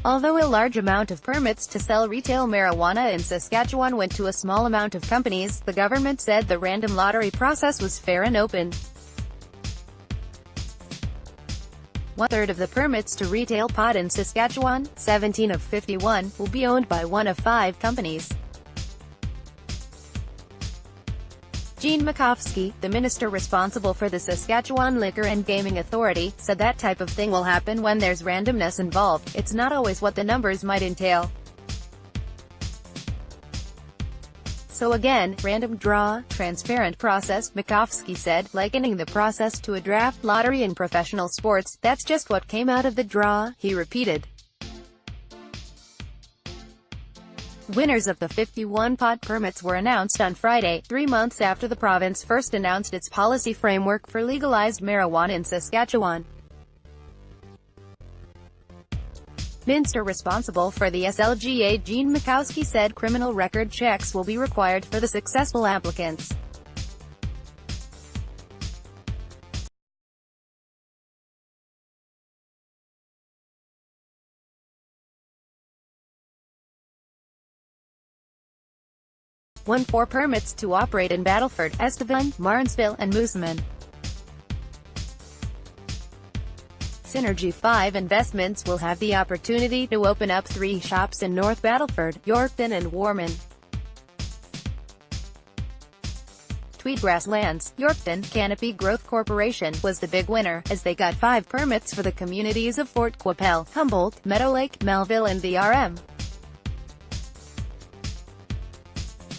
Although a large amount of permits to sell retail marijuana in Saskatchewan went to a small amount of companies, the government said the random lottery process was fair and open. One-third of the permits to retail pot in Saskatchewan, 17 of 51, will be owned by one of 5 companies. Makowski, the minister responsible for the Saskatchewan Liquor and Gaming Authority, said that type of thing will happen when there's randomness involved. It's not always what the numbers might entail. So again, random draw, transparent process, Makowski said, likening the process to a draft lottery in professional sports. That's just what came out of the draw, he repeated. Winners of the 51 pot permits were announced on Friday, 3 months after the province first announced its policy framework for legalized marijuana in Saskatchewan. Minister responsible for the SLGA Makowski said criminal record checks will be required for the successful applicants. Won 4 permits to operate in Battleford, Estevan, Marnesville, and Moosomin. Synergy 5 Investments will have the opportunity to open up 3 shops in North Battleford, Yorkton and Warman. Tweedgrass Lands, Yorkton, Canopy Growth Corporation, was the big winner, as they got 5 permits for the communities of Fort Qu'Appelle, Humboldt, Meadow Lake, Melville and the RM.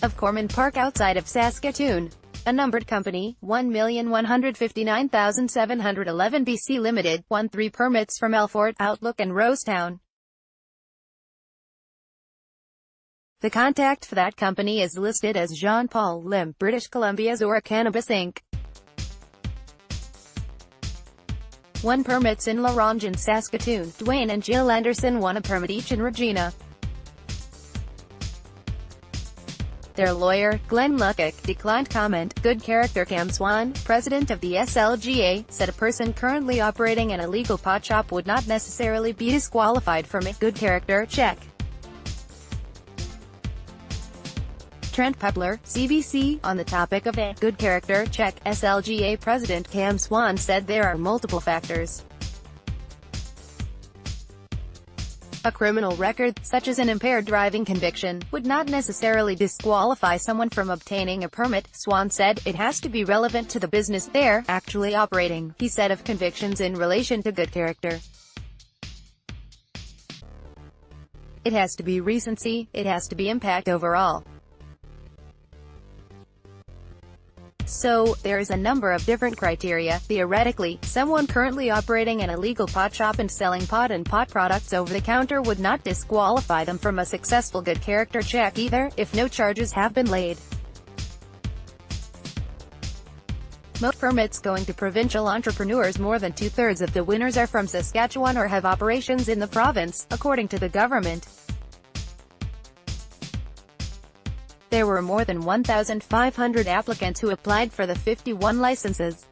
Of Corman Park outside of Saskatoon. A numbered company, 1,159,711 BC Limited, won 3 permits from Elfort, Outlook and Rosetown. The contact for that company is listed as Jean-Paul Lim, British Columbia Zora Cannabis Inc. 1 permits in La Ronge and Saskatoon. Dwayne and Jill Anderson won a permit each in Regina. Their lawyer, Glenn Luckick, declined comment. Good character Cam Swan, president of the SLGA, said a person currently operating an illegal pot shop would not necessarily be disqualified from a good character check. Trent Pepler, CBC, on the topic of a good character check, SLGA president Cam Swan said there are multiple factors. A criminal record, such as an impaired driving conviction, would not necessarily disqualify someone from obtaining a permit, Swan said. It has to be relevant to the business they're actually operating, he said of convictions in relation to good character. It has to be recency, it has to be impact overall. So, there is a number of different criteria. Theoretically, someone currently operating an illegal pot shop and selling pot and pot products over the counter would not disqualify them from a successful good character check either, if no charges have been laid. Most permits going to provincial entrepreneurs. More than 2/3 of the winners are from Saskatchewan or have operations in the province, according to the government. There were more than 1,500 applicants who applied for the 51 licenses.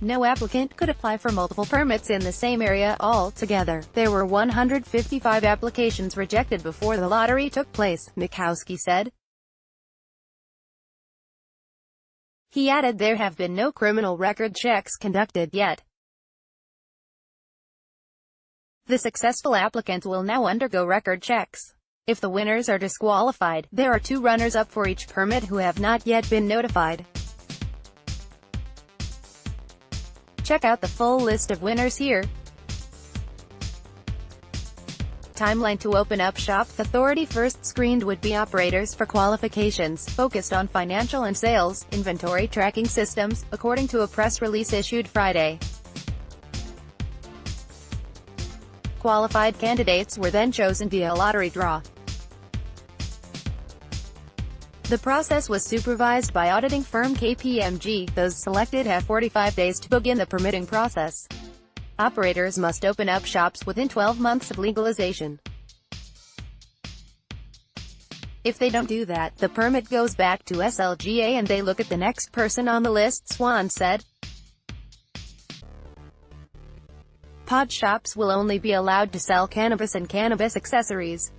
No applicant could apply for multiple permits in the same area. Altogether, there were 155 applications rejected before the lottery took place, Makowski said. He added there have been no criminal record checks conducted yet. The successful applicants will now undergo record checks. If the winners are disqualified, there are 2 runners-up for each permit who have not yet been notified. Check out the full list of winners here. Timeline to open up shop. The authority first screened would-be operators for qualifications, focused on financial and sales, inventory tracking systems, according to a press release issued Friday. Qualified candidates were then chosen via a lottery draw. The process was supervised by auditing firm KPMG. Those selected have 45 days to begin the permitting process. Operators must open up shops within 12 months of legalization. If they don't do that, the permit goes back to SLGA and they look at the next person on the list, Swan said. Pod shops will only be allowed to sell cannabis and cannabis accessories.